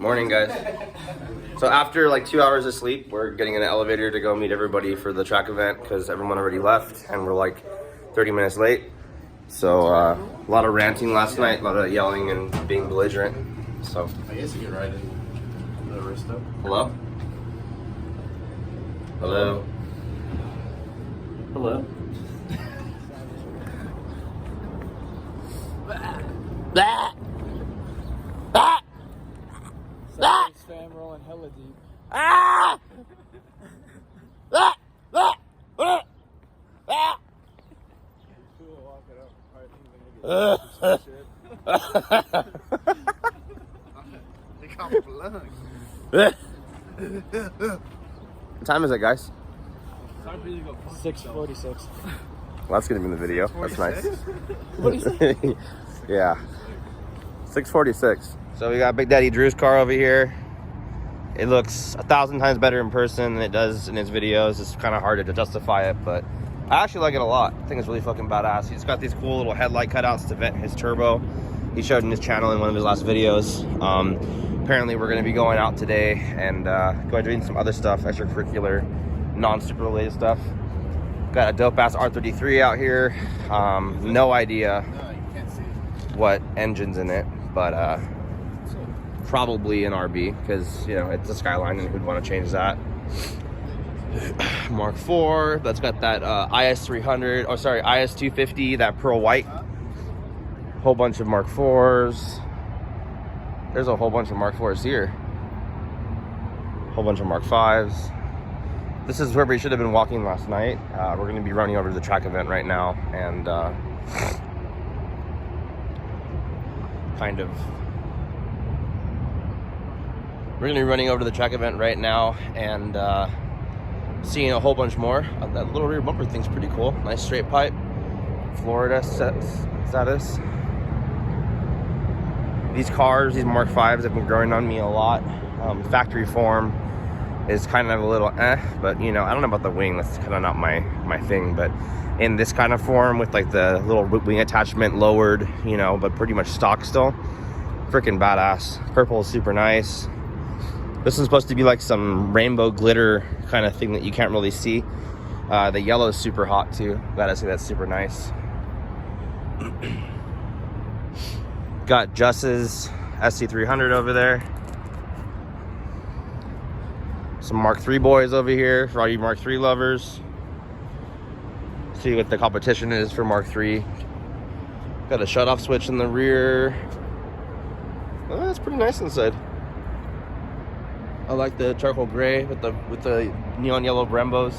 Morning, guys. So after like 2 hours of sleep, we're getting in an elevator to go meet everybody for the track event because everyone already left and we're like 30 minutes late. So a lot of ranting last night, a lot of yelling and being belligerent. So I guess you get right in the Aristo. hello? Hello? Hello. Somebody's fam rolling hella deep. Cool, walk it up. Probably think they're gonna get They call me blood. What time is it, guys? 6:46. Well, that's gonna be in the video. That's nice. What do you say? Yeah. 6:46. So we got Big Daddy Drew's car over here. It looks 1,000 times better in person than it does in his videos. It's kind of hard to justify it, but I actually like it a lot. I think it's really fucking badass. He's got these cool little headlight cutouts to vent his turbo. He showed in his channel in one of his last videos. Apparently we're gonna be going out today and going doing some other stuff, extracurricular, non-super related stuff. Got a dope ass R33 out here. No idea No, you can't see it. what engine's in it, but probably an RB because you know it's a Skyline and who'd want to change that. Mark IV, that's got that Is300, oh sorry, Is250, that pearl white. Whole bunch of Mark IVs. There's a whole bunch of Mark IVs here. Whole bunch of Mark Vs. This is where we should have been walking last night. We're going to be running over to the track event right now and we're going to be running over to the track event right now and seeing a whole bunch more. That little rear bumper thing's pretty cool. Nice straight pipe. Florida status. These cars, these Mark Vs have been growing on me a lot. Factory form is kind of a little but you know, I don't know about the wing, that's kind of not my thing, but in this kind of form with like the little wing attachment lowered, you know, but pretty much stock still, freaking badass. Purple is super nice. This is supposed to be like some rainbow glitter kind of thing that you can't really see. The yellow is super hot too, gotta say that's super nice. Got Just's SC300 over there. Some Mark III boys over here for all you Mark III lovers. See what the competition is for Mark III. Got a shut-off switch in the rear. Oh, that's pretty nice inside. I like the charcoal gray with the neon yellow Brembos.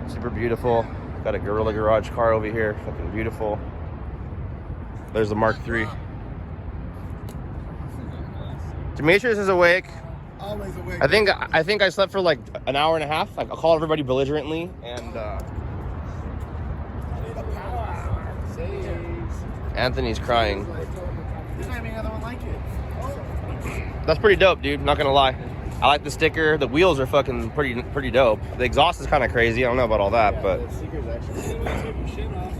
Super beautiful. Got a Gorilla Garage car over here. Fucking beautiful. There's the Mark III. Demetrius is awake. Always awake. I think I slept for like an hour and a half. Like, I'll call everybody belligerently and Anthony's crying. There's not even another one like it. That's pretty dope, dude. Not gonna lie. I like the sticker. The wheels are fucking pretty dope. The exhaust is kind of crazy. I don't know about all that, but The sticker's actually take your shit off.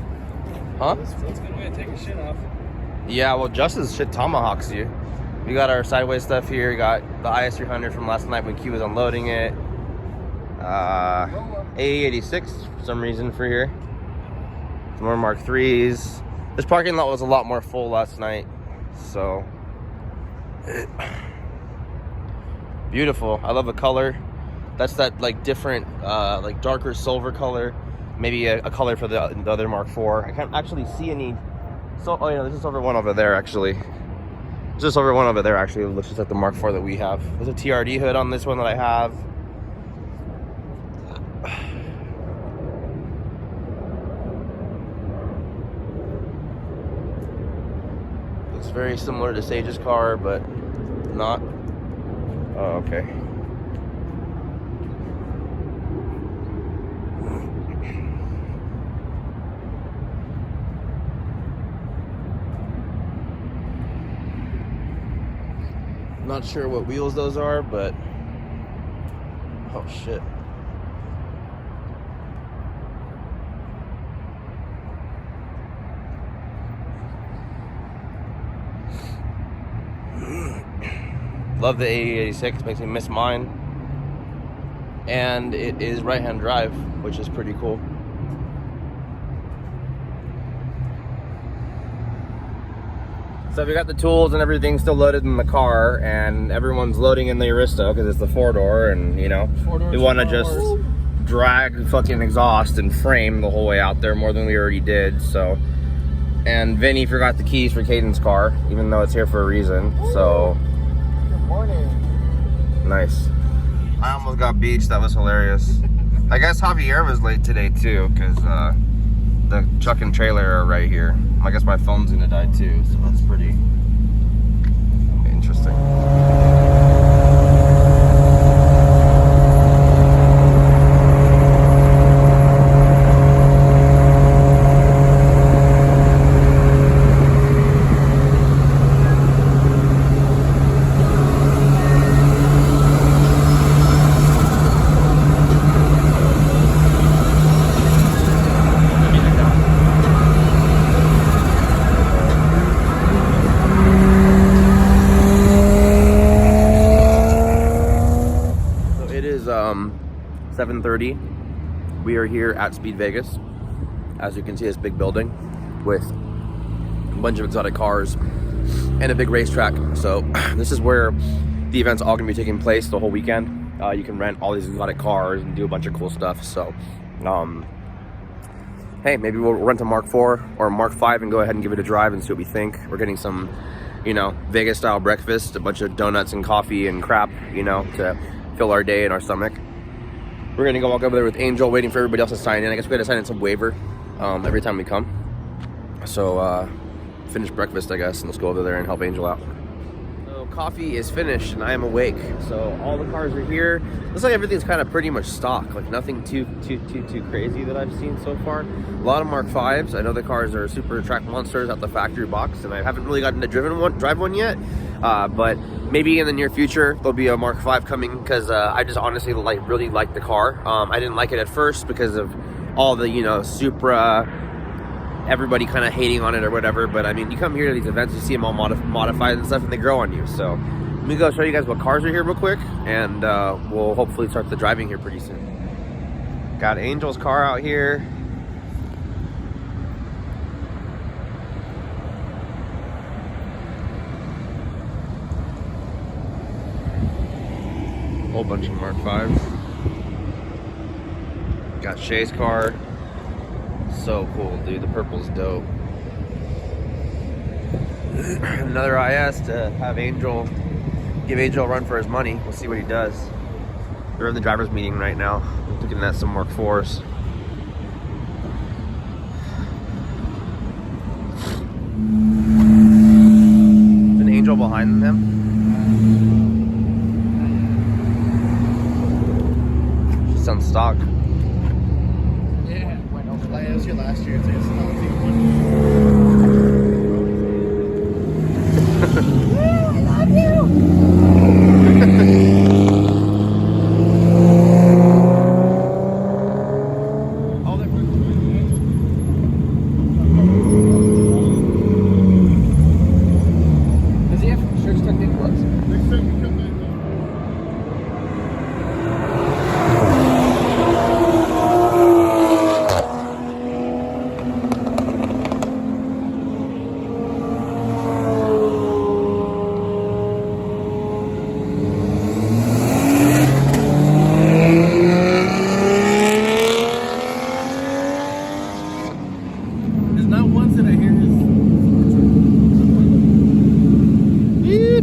huh? That's a good way to take your shit off. Yeah, well, Justin's shit tomahawks you. We got our sideways stuff here. We got the Is300 from last night when Q was unloading it. A86 for some reason for here. Some more Mark IIIs. This parking lot was a lot more full last night, so beautiful. I love the color. That's that like different, like darker silver color. Maybe a color for the other Mark IV. I can't actually see any. So, oh yeah, there's a silver one over there actually. Just over one over there actually. It looks just like the Mark IV that we have. There's a TRD hood on this one that I have. Looks very similar to Sage's car, but not. Oh, okay. Not sure what wheels those are, but oh shit. Love the 8086, makes me miss mine. And it is right-hand drive, which is pretty cool. So we got the tools and everything still loaded in the car, and everyone's loading in the Aristo because it's the 4-door, and you know, we want to just drag fucking exhaust and frame the whole way out there more than we already did. So, and Vinny forgot the keys for Caden's car, even though it's here for a reason. So, Good morning. nice. I almost got beached. That was hilarious. I guess Javier was late today too, because the truck and trailer are right here. I guess my phone's gonna die too, so that's pretty interesting. It is 7:30. We are here at Speed Vegas. As you can see, this big building with a bunch of exotic cars and a big racetrack. So this is where the event's all gonna be taking place the whole weekend. You can rent all these exotic cars and do a bunch of cool stuff. So hey, maybe we'll rent a Mark IV or a Mark V and go ahead and give it a drive and see what we think. We're getting some, you know, Vegas style breakfast, a bunch of donuts and coffee and crap, you know, to fill our day in our stomach. We're gonna go walk over there with Angel, waiting for everybody else to sign in. I guess we gotta sign in some waiver every time we come. So finish breakfast, I guess, and let's go over there and help Angel out. So coffee is finished and I am awake. So all the cars are here. Looks like everything's kind of pretty much stock. Like nothing too crazy that I've seen so far. A lot of Mark Vs. I know the cars are super track monsters out the factory box, and I haven't really gotten to drive one yet. But maybe in the near future there'll be a Mark V coming, because I just honestly really like the car. I didn't like it at first because of all the, you know, Supra, everybody kind of hating on it or whatever. But I mean, you come here to these events, you see them all modified and stuff, and they grow on you. So let me go show you guys what cars are here real quick, and we'll hopefully start the driving here pretty soon. Got Angel's car out here. Whole bunch of Mark Vs. Got Shay's car. So cool, dude. The purple's dope. Another IS to have Angel, give Angel a run for his money. We'll see what he does. We're in the driver's meeting right now. We're looking at some Mark IVs. An Angel behind him. On stock. Yeah, went over that. It was here last year. It's not I love you. Does he have shirts tucked in gloves? Next time you come in,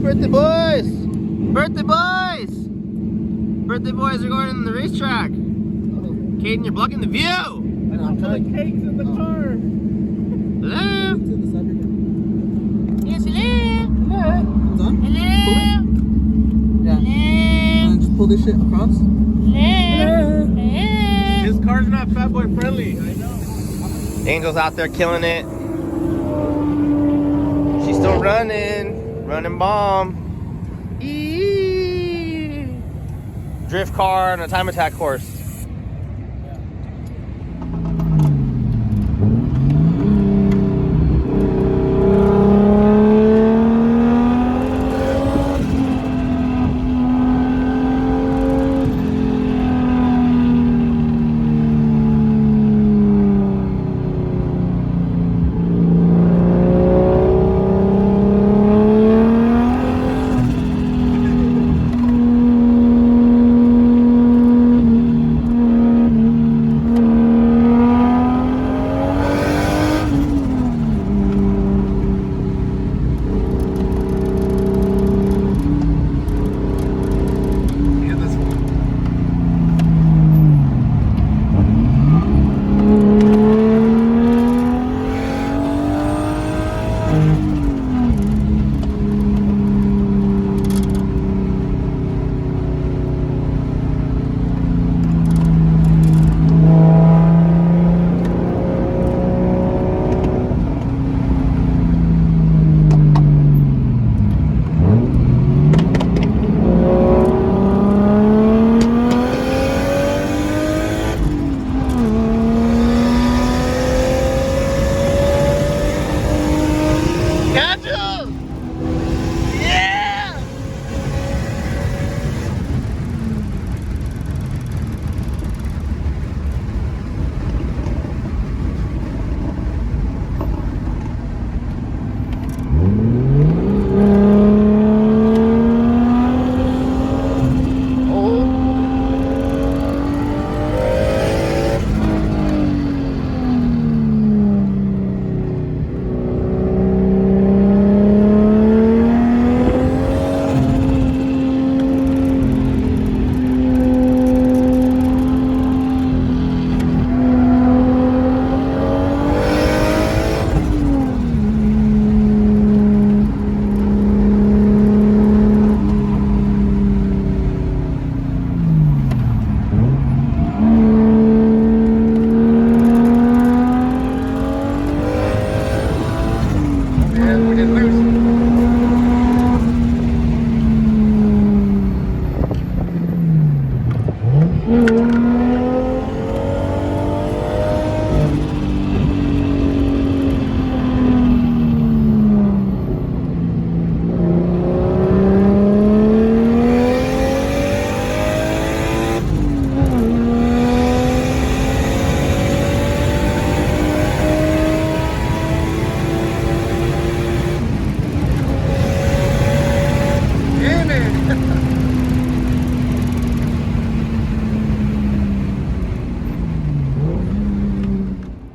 birthday boys! Birthday boys! Birthday boys are going in the racetrack. Caden, you're blocking the view! I'm telling cakes in the car. Hello? Yes, hello. Hello. It's on? Hello. Yeah. Just pull this shit across. Hello. His car's not fat boy friendly. I know. Angel's out there killing it. She's still running. Running bomb. Eee. Drift car and a time attack course.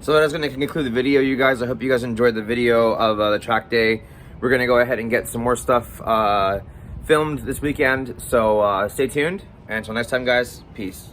So that is going to conclude the video, you guys. I hope you guys enjoyed the video of the track day. We're going to go ahead and get some more stuff filmed this weekend. So stay tuned. And until next time, guys, peace.